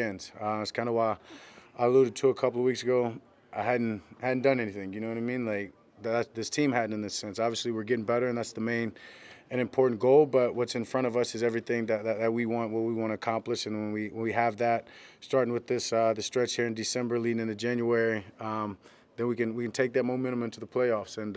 It's kind of why I alluded to a couple of weeks ago. I hadn't done anything. You know what I mean? Like this team hadn't in this sense. Obviously, we're getting better, and that's the main and important goal. But what's in front of us is everything that we want, what we want to accomplish, and when we have that, starting with this the stretch here in December, leading into January, then we can take that momentum into the playoffs and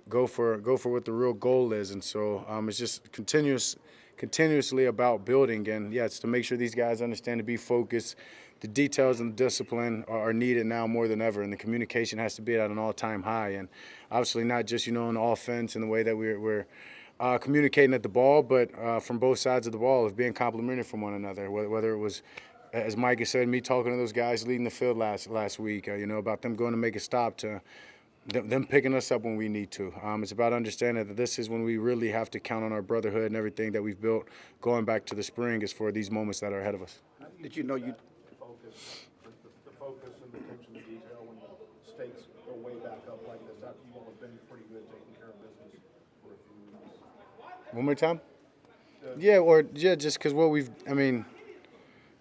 go for what the real goal is. And so it's just continuously about building, and yeah, it's to make sure these guys understand to be focused. The details and the discipline are needed now more than ever, and the communication has to be at an all-time high. And obviously, not just in the offense and the way that we're communicating at the ball, but from both sides of the ball, of being complimentary from one another. Whether it was, as Mike has said, me talking to those guys leading the field last week, about them going to make a stop, to them picking us up when we need to. It's about understanding that this is when we really have to count on our brotherhood and everything that we've built going back to the spring is for these moments that are ahead of us. Did you know you The focus and the attention to detail when the stakes go way back up like this? After you've almost been pretty good taking care of business for a few weeks. One more time? Yeah, just because what we've,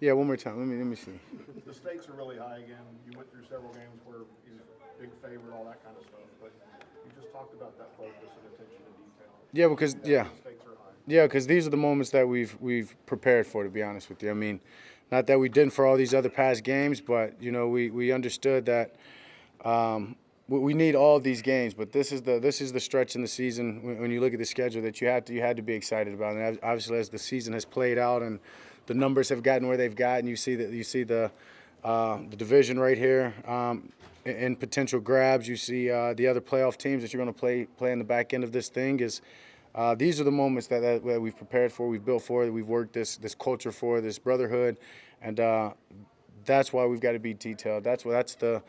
yeah, one more time. Let me see. The stakes are really high again. You went through several games where he's a big favorite, all that kind of stuff. But you just talked about that focus and attention to detail. Yeah, because The stakes are high. Yeah, because these are the moments that we've prepared for, to be honest with you. Not that we didn't for all these other past games, but we understood that we need all of these games. But this is the stretch in the season when you look at the schedule that you had to be excited about. And obviously, as the season has played out and the numbers have gotten where they've gotten, you see the division right here in potential grabs. You see the other playoff teams that you're going to play in the back end of this thing is. These are the moments that we've prepared for, we've built for, that we've worked this culture for, this brotherhood, and that's why we've got to be detailed. That's the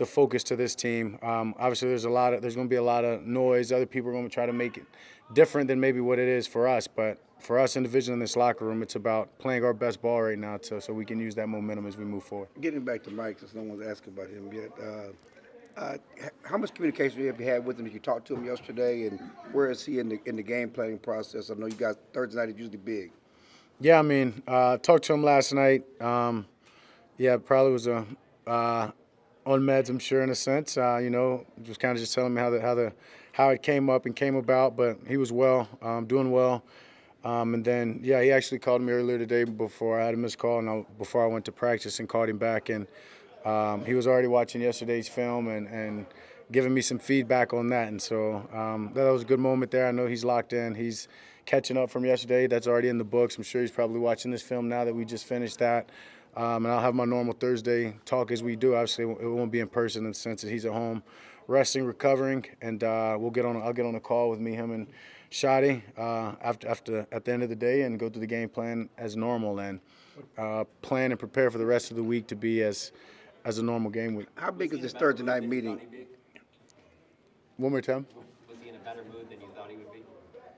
focus to this team. Obviously, there's going to be a lot of noise. Other people are going to try to make it different than maybe what it is for us. But for us individually in this locker room, it's about playing our best ball right now, so we can use that momentum as we move forward. getting back to Mike, since no one's asking about him yet. How much communication have you had with him? Did you talk to him yesterday, and where is he in the game planning process? I know you guys Thursday night is usually big. Yeah, talked to him last night. Yeah, probably was on meds, I'm sure, in a sense. Just kind of just telling me how it came up and came about, but he was well, doing well. And then, yeah, he actually called me earlier today before I had a missed call, and before I went to practice, and called him back. And he was already watching yesterday's film and giving me some feedback on that. And so that was a good moment there. I know he's locked in. He's catching up from yesterday. That's already in the books. I'm sure he's probably watching this film now that we just finished that. And I'll have my normal Thursday talk as we do. Obviously, it won't be in person in the sense that he's at home resting, recovering. And I'll get on a call with him and Shadi at the end of the day and go through the game plan as normal and plan and prepare for the rest of the week to be as a normal game week. How big is this Thursday night meeting? One more time. Was he in a better mood than you thought he would be?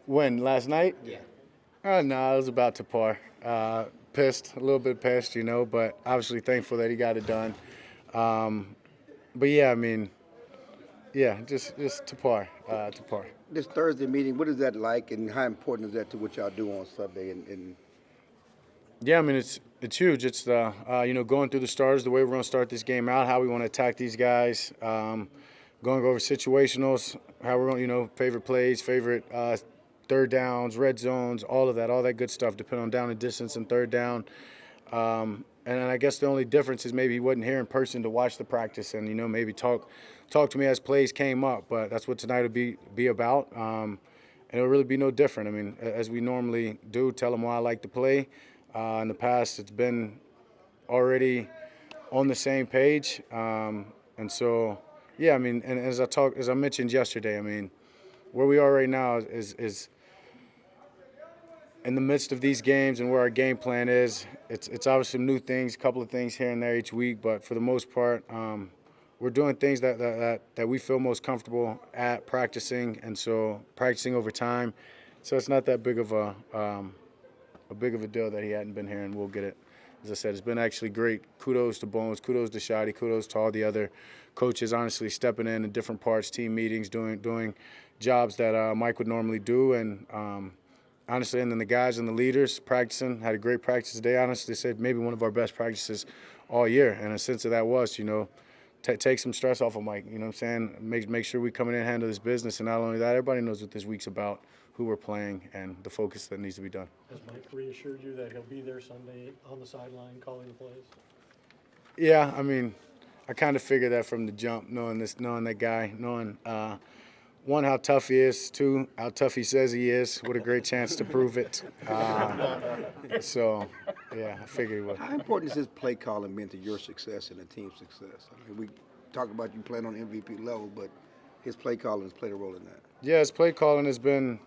When? Last night? Yeah. No, I was about to par. Pissed, a little bit pissed, but obviously thankful that he got it done. But yeah, just to par. This Thursday meeting, what is that like, and how important is that to what y'all do on Sunday? And Yeah, it's huge. It's the going through the starters, the way we're going to start this game out, how we want to attack these guys, going over situationals, how we're going, favorite plays, favorite third downs, red zones, all that good stuff, depending on down and distance and third down. And I guess the only difference is maybe he wasn't here in person to watch the practice and maybe talk to me as plays came up. But that's what tonight will be about. And it'll really be no different. As we normally do, tell him why I like to play. In the past, it's been already on the same page, and so yeah. And as I mentioned yesterday, where we are right now is in the midst of these games and where our game plan is. It's obviously new things, a couple of things here and there each week, but for the most part, we're doing things that we feel most comfortable at practicing, and so practicing over time. So it's not that big of a deal that he hadn't been here, and we'll get it. As I said, it's been actually great. Kudos to Bones, kudos to Shadi, kudos to all the other coaches, honestly, stepping in different parts, team meetings, doing jobs that Mike would normally do, and honestly, and then the guys and the leaders practicing, had a great practice today. Honestly, said maybe one of our best practices all year. And a sense of that was, take some stress off of Mike. You know what I'm saying? Make sure we coming in and handle this business. And not only that, everybody knows what this week's about, who we're playing, and the focus that needs to be done. Has Mike reassured you that he'll be there Sunday on the sideline calling the plays? Yeah, I mean, I kind of figured that from the jump, knowing that guy, knowing one, how tough he is, two, how tough he says he is. What a great chance to prove it. So, yeah, I figured he would. How important is his play calling been to your success and the team's success? I mean, we talk about you playing on MVP level, but his play calling has played a role in that. Yeah, his play calling has been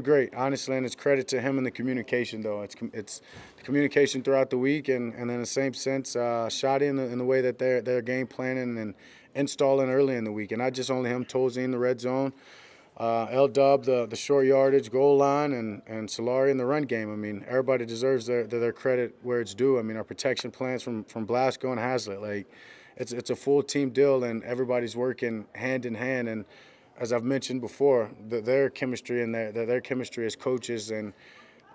great, honestly, and it's credit to him and the communication, though. It's the communication throughout the week, and in the same sense, shoddy in the way that they're game planning and installing early in the week. And not just only him, Tolzien in the red zone, L-Dub, the short yardage goal line, and Solari in the run game. I mean, everybody deserves their credit where it's due. I mean, our protection plans from Blasco and Haslett, like, it's a full team deal, and everybody's working hand in hand. And as I've mentioned before, their chemistry and their chemistry as coaches and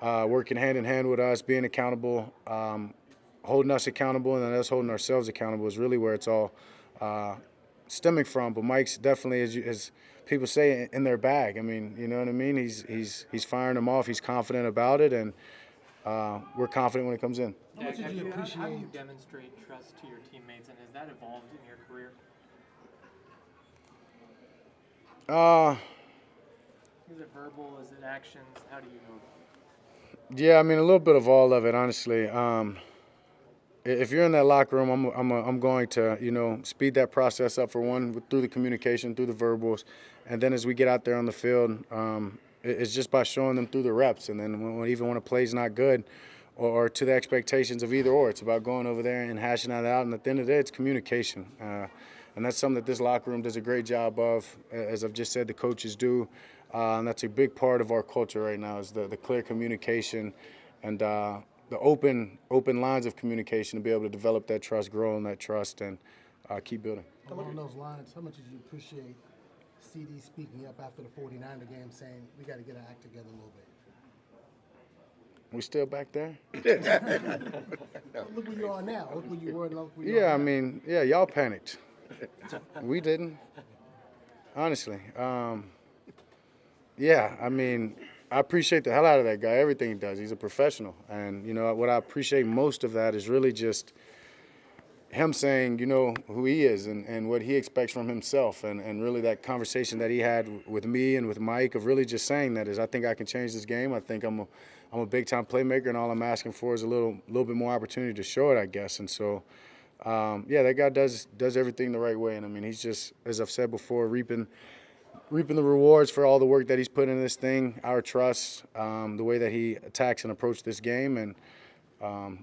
working hand in hand with us, being accountable, holding us accountable, and then us holding ourselves accountable is really where it's all stemming from. But Mike's definitely, as people say, in their bag. I mean, you know what I mean? He's firing them off. He's confident about it, and we're confident when it comes in. How do you demonstrate trust to your teammates, and has that evolved in your career? Is it verbal? Is it actions? How do you know? Yeah, I mean, a little bit of all of it, honestly. If you're in that locker room, I'm going to, speed that process up for one, through the communication, through the verbals, and then as we get out there on the field, it's just by showing them through the reps. And then even when a play's not good, or to the expectations of either or, it's about going over there and hashing that out. And at the end of the day, it's communication. And that's something that this locker room does a great job of. As I've just said, the coaches do. And that's a big part of our culture right now, is the clear communication and the open lines of communication to be able to develop that trust, grow in that trust, and keep building. Along those lines, how much did you appreciate CD speaking up after the 49er game saying, we got to get our act together a little bit? We still back there? Look where you are now. Look where you were. Look where you Yeah, are I now. mean, yeah, y'all panicked. We didn't. Honestly. Yeah, I mean, I appreciate the hell out of that guy, everything he does. He's a professional. And, what I appreciate most of that is really just him saying, who he is and what he expects from himself. And really that conversation that he had with me and with Mike of really just saying that is, I think I can change this game. I think I'm a big-time playmaker, and all I'm asking for is a little bit more opportunity to show it, I guess. And so, yeah, that guy does everything the right way. And, I mean, he's just, as I've said before, reaping the rewards for all the work that he's put in this thing, our trust, the way that he attacks and approaches this game, and,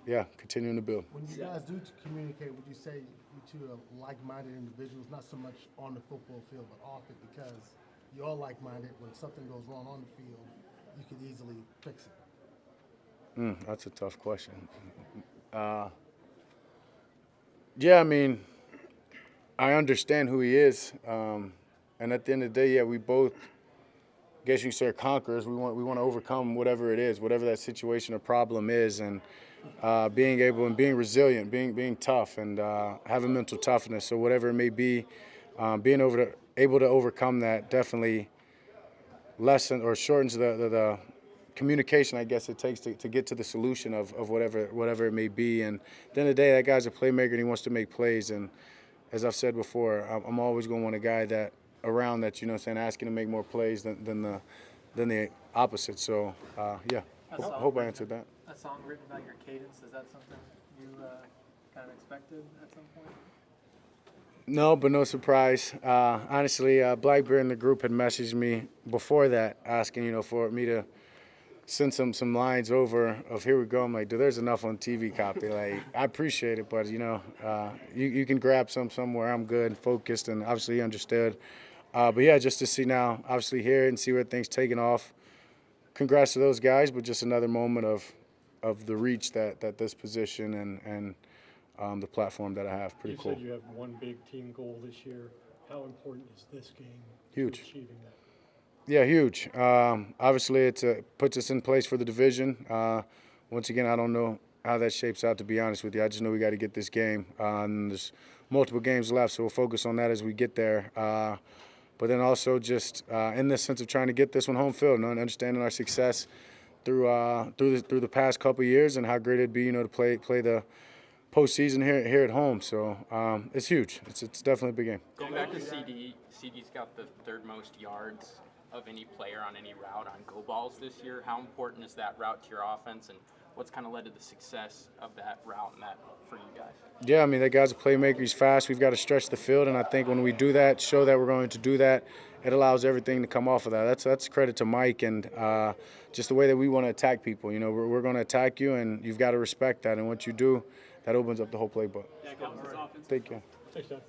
yeah, continuing to build. When you guys do communicate, would you say you two are like-minded individuals, not so much on the football field, but off it, because you're all like-minded. When something goes wrong on the field, you could easily fix it? That's a tough question. Yeah, I mean, I understand who he is, and at the end of the day, yeah, we both, I guess you could say, are conquerors. We want to overcome whatever it is, whatever that situation or problem is, and being able and being resilient, being tough, and having mental toughness. So whatever it may be, being able to overcome that definitely lessen or shortens the communication, I guess, it takes to get to the solution of whatever it may be. And at the end of the day, that guy's a playmaker and he wants to make plays. And as I've said before, I'm always going to want a guy that around that, asking to make more plays than the opposite. So, yeah, hope I answered that. A song written about your cadence, is that something you kind of expected at some point? No, but no surprise. Honestly, Blackbeard in the group had messaged me before that asking, for me to send some lines over of here we go. I'm like, dude, there's enough on TV copy. Like, I appreciate it, but, you can grab somewhere. I'm good and focused, and obviously he understood. But, yeah, just to see now, obviously hear it and see where things taking off. Congrats to those guys, but just another moment of the reach that this position and the platform that I have. Pretty cool. You said you have one big team goal this year. How important is this game Huge. to achieving that? Yeah, huge. Obviously, it puts us in place for the division. Once again, I don't know how that shapes out, to be honest with you. I just know we got to get this game. And there's multiple games left, so we'll focus on that as we get there. But then also just in the sense of trying to get this one home field, and understanding our success through the past couple of years and how great it'd be, to play the postseason here at home. So it's huge. It's definitely a big game. Going back to CD's got the third most yards of any player on any route on go balls this year. How important is that route to your offense, and what's kind of led to the success of that route and that for you guys? Yeah, I mean, that guy's a playmaker. He's fast. We've got to stretch the field, and I think when we do that, show that we're going to do that, it allows everything to come off of that. That's credit to Mike and just the way that we want to attack people. We're going to attack you, and you've got to respect that. And once you do, that opens up the whole playbook. Yeah, Thank you. Thanks, John.